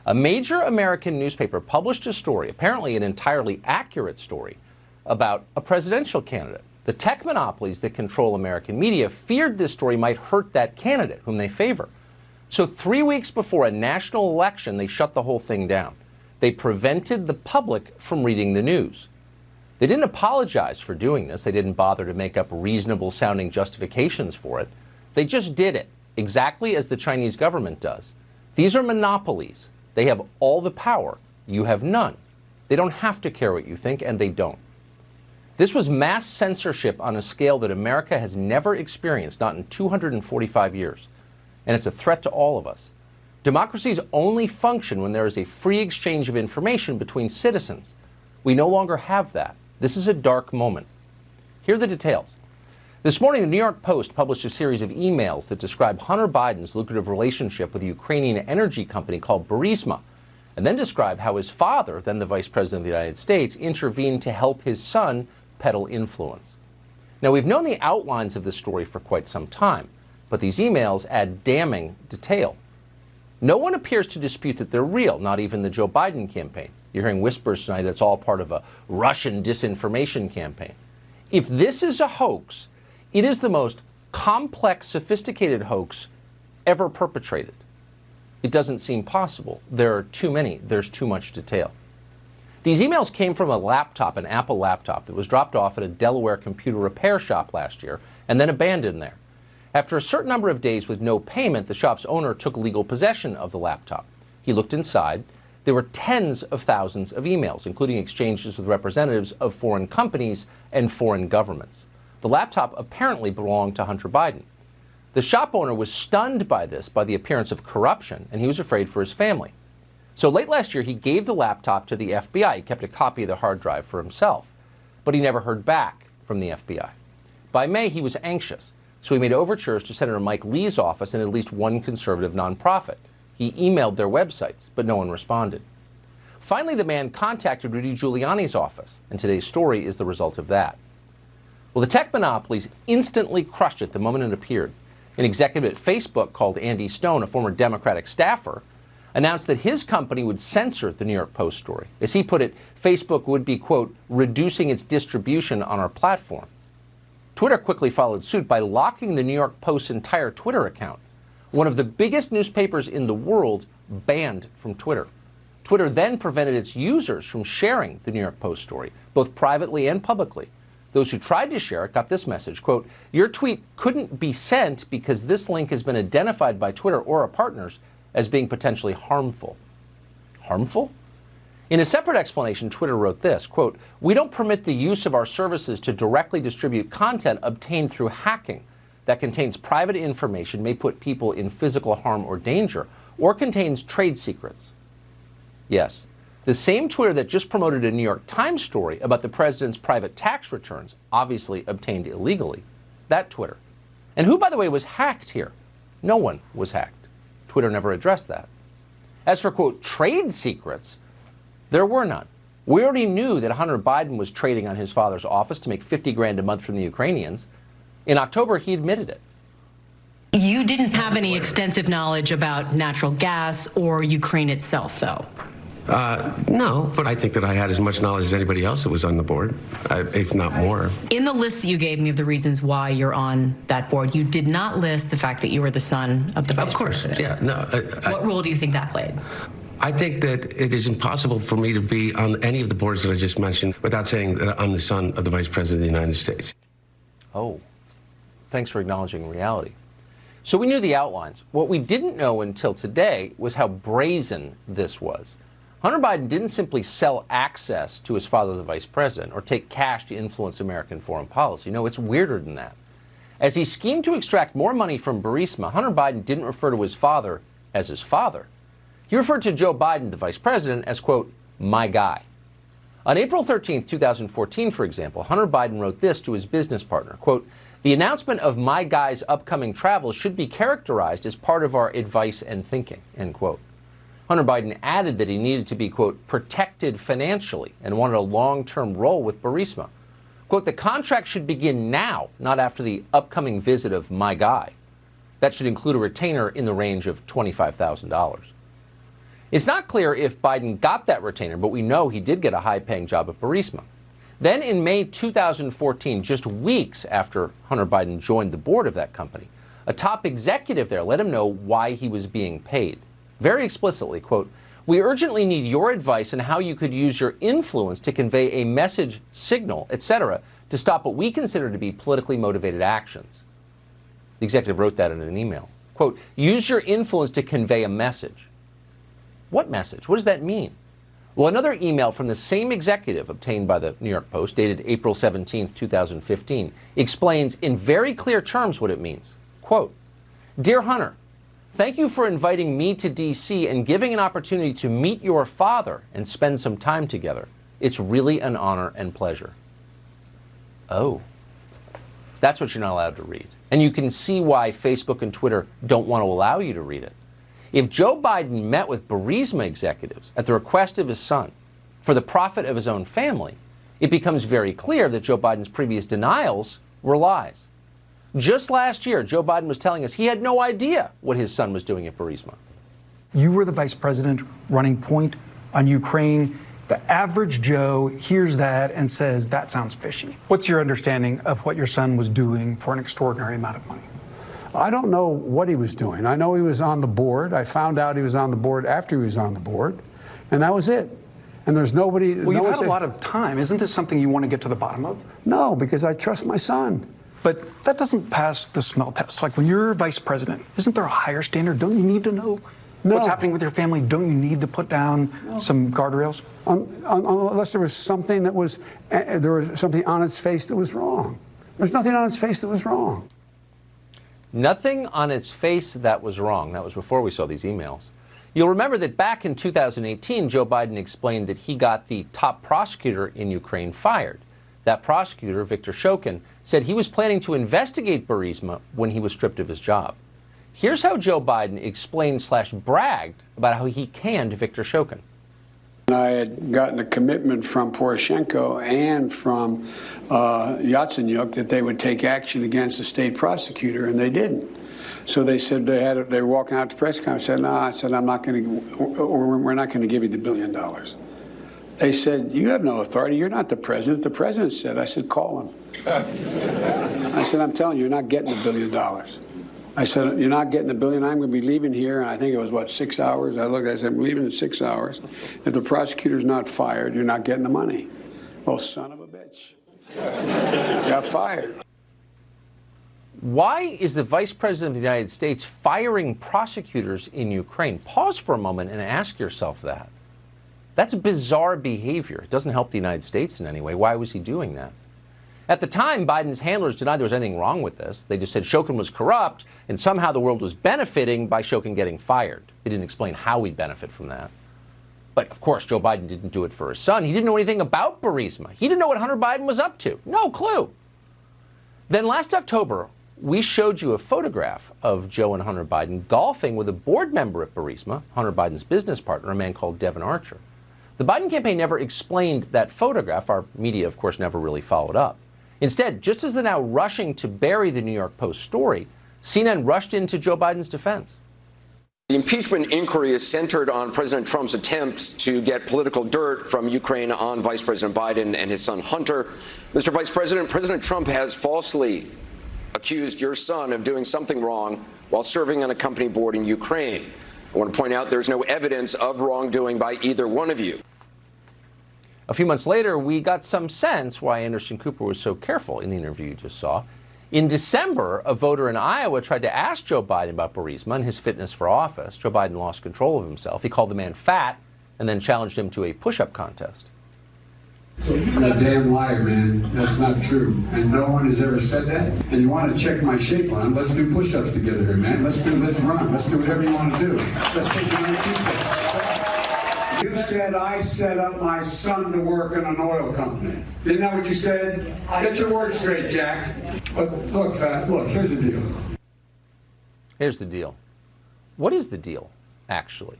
A major American newspaper published a story, apparently an entirely accurate story, about a presidential candidate. The tech monopolies that control American media feared this story might hurt that candidate, whom they favor. So 3 weeks before a national election, they shut the whole thing down. They prevented the public from reading the news. They didn't apologize for doing this. They didn't bother to make up reasonable-sounding justifications for it. They just did it, exactly as the Chinese government does. These are monopolies. They have all the power. You have none. They don't have to care what you think, and they don't. This was mass censorship on a scale that America has never experienced, not in 245 years. And it's a threat to all of us. Democracies only function when there is a free exchange of information between citizens. We no longer have that. This is a dark moment. Here are the details. This morning, the New York Post published a series of emails that describe Hunter Biden's lucrative relationship with a Ukrainian energy company called Burisma, and then describe how his father, then the Vice President of the United States, intervened to help his son peddle influence. Now, we've known the outlines of this story for quite some time, but these emails add damning detail. No one appears to dispute that they're real, not even the Joe Biden campaign. You're hearing whispers tonight it's all part of a Russian disinformation campaign. If this is a hoax, it is the most complex, sophisticated hoax ever perpetrated. It doesn't seem possible. There are too many. There's too much detail. These emails came from a laptop, an Apple laptop, that was dropped off at a Delaware computer repair shop last year and then abandoned there. After a certain number of days with no payment, the shop's owner took legal possession of the laptop. He looked inside. There were tens of thousands of emails, including exchanges with representatives of foreign companies and foreign governments. The laptop apparently belonged to Hunter Biden. The shop owner was stunned by this, by the appearance of corruption, and he was afraid for his family. So late last year, he gave the laptop to the FBI. He kept a copy of the hard drive for himself. But he never heard back from the FBI. By May, he was anxious, so he made overtures to Senator Mike Lee's office and at least one conservative nonprofit. He emailed their websites, but no one responded. Finally, the man contacted Rudy Giuliani's office, and today's story is the result of that. Well, the tech monopolies instantly crushed it the moment it appeared. An executive at Facebook called Andy Stone, a former Democratic staffer, announced that his company would censor the New York Post story. As he put it, Facebook would be, quote, reducing its distribution on our platform. Twitter quickly followed suit by locking the New York Post's entire Twitter account. One of the biggest newspapers in the world banned from Twitter. Twitter then prevented its users from sharing the New York Post story, both privately and publicly. Those who tried to share it got this message, quote, your tweet couldn't be sent because this link has been identified by Twitter or our partners as being potentially harmful. Harmful? In a separate explanation, Twitter wrote this, quote, we don't permit the use of our services to directly distribute content obtained through hacking that contains private information, may put people in physical harm or danger, or contains trade secrets. Yes, the same Twitter that just promoted a New York Times story about the president's private tax returns, obviously obtained illegally, that Twitter. And who, by the way, was hacked here? No one was hacked. Twitter never addressed that. As for, quote, trade secrets, there were none. We already knew that Hunter Biden was trading on his father's office to make 50 grand a month from the Ukrainians. In October, he admitted it. You didn't have any extensive knowledge about natural gas or Ukraine itself, though? No, but I think that I had as much knowledge as anybody else that was on the board, if not more. In the list that you gave me of the reasons why you're on that board, you did not list the fact that you were the son of the vice president. Of course, yeah. No, what role do you think that played? I think that it is impossible for me to be on any of the boards that I just mentioned without saying that I'm the son of the Vice President of the United States. Oh, thanks for acknowledging reality. So we knew the outlines. What we didn't know until today was how brazen this was. Hunter Biden didn't simply sell access to his father, the vice president, or take cash to influence American foreign policy. No, it's weirder than that. As he schemed to extract more money from Burisma, Hunter Biden didn't refer to his father as his father. He referred to Joe Biden, the vice president, as, quote, my guy. On April 13, 2014, for example, Hunter Biden wrote this to his business partner, quote, the announcement of my guy's upcoming travel should be characterized as part of our advice and thinking, end quote. Hunter Biden added that he needed to be, quote, protected financially and wanted a long-term role with Burisma. Quote, the contract should begin now, not after the upcoming visit of my guy. That should include a retainer in the range of $25,000. It's not clear if Biden got that retainer, but we know he did get a high-paying job at Burisma. Then in May 2014, just weeks after Hunter Biden joined the board of that company, a top executive there let him know why he was being paid. Very explicitly, quote, "We urgently need your advice on how you could use your influence to convey a message, signal, etc., to stop what we consider to be politically motivated actions." The executive wrote that in an email. Quote, "Use your influence to convey a message." What message? What does that mean? Well, another email from the same executive obtained by the New York Post, dated April 17, 2015, explains in very clear terms what it means. Quote, "Dear Hunter, thank you for inviting me to D.C. and giving an opportunity to meet your father and spend some time together. It's really an honor and pleasure." Oh, that's what you're not allowed to read. And you can see why Facebook and Twitter don't want to allow you to read it. If Joe Biden met with Burisma executives at the request of his son for the profit of his own family, it becomes very clear that Joe Biden's previous denials were lies. Just last year, Joe Biden was telling us he had no idea what his son was doing at Burisma. You were the vice president running point on Ukraine. The average Joe hears that and says, that sounds fishy. What's your understanding of what your son was doing for an extraordinary amount of money? I don't know what he was doing. I know he was on the board. I found out he was on the board after he was on the board, and that was it. And there's nobody... Well, you've had a lot of time. Isn't this something you want to get to the bottom of? No, because I trust my son. But that doesn't pass the smell test. Like, when you're vice president, isn't there a higher standard? Don't you need to know what's happening with your family? Don't you need to put down some guardrails? Unless there was something that was... there was something on its face that was wrong. There's nothing on its face that was wrong. Nothing on its face that was wrong. That was before we saw these emails. You'll remember that back in 2018, Joe Biden explained that he got the top prosecutor in Ukraine fired. That prosecutor, Viktor Shokin, said he was planning to investigate Burisma when he was stripped of his job. Here's how Joe Biden explained/bragged about how he canned Viktor Shokin. I had gotten a commitment from Poroshenko and from Yatsenyuk that they would take action against the state prosecutor, and they didn't. So they said they were walking out to press conference. I said, "No," I said, "I'm not going to, or we're not going to give you the $1 billion." They said, "You have no authority. You're not the president." The president said. I said, "Call him." I said, "I'm telling you, you're not getting the $1 billion." I said, "You're not getting the $1 billion. I'm going to be leaving here." And I think it was, what, 6 hours? I looked, I said, "I'm leaving in 6 hours. If the prosecutor's not fired, you're not getting the money." Oh, son of a bitch. Got fired. Why is the Vice President of the United States firing prosecutors in Ukraine? Pause for a moment and ask yourself that. That's bizarre behavior. It doesn't help the United States in any way. Why was he doing that? At the time, Biden's handlers denied there was anything wrong with this. They just said Shokin was corrupt, and somehow the world was benefiting by Shokin getting fired. They didn't explain how we'd benefit from that. But, of course, Joe Biden didn't do it for his son. He didn't know anything about Burisma. He didn't know what Hunter Biden was up to. No clue. Then last October, we showed you a photograph of Joe and Hunter Biden golfing with a board member at Burisma, Hunter Biden's business partner, a man called Devon Archer. The Biden campaign never explained that photograph. Our media, of course, never really followed up. Instead, just as they're now rushing to bury the New York Post story, CNN rushed into Joe Biden's defense. The impeachment inquiry is centered on President Trump's attempts to get political dirt from Ukraine on Vice President Biden and his son Hunter. Mr. Vice President, President Trump has falsely accused your son of doing something wrong while serving on a company board in Ukraine. I want to point out there's no evidence of wrongdoing by either one of you. A few months later, we got some sense why Anderson Cooper was so careful in the interview you just saw. In December, a voter in Iowa tried to ask Joe Biden about Burisma and his fitness for office. Joe Biden lost control of himself. He called the man fat and then challenged him to a push-up contest. You're a damn liar, man. That's not true. And no one has ever said that. And you want to check my shape on it, let's do push-ups together here, man. Let's run. Let's do whatever you want to do. Let's take the night. You said I set up my son to work in an oil company. Isn't that what you said? Get your words straight, Jack. But look, fat, look, here's the deal. Here's the deal. What is the deal, actually?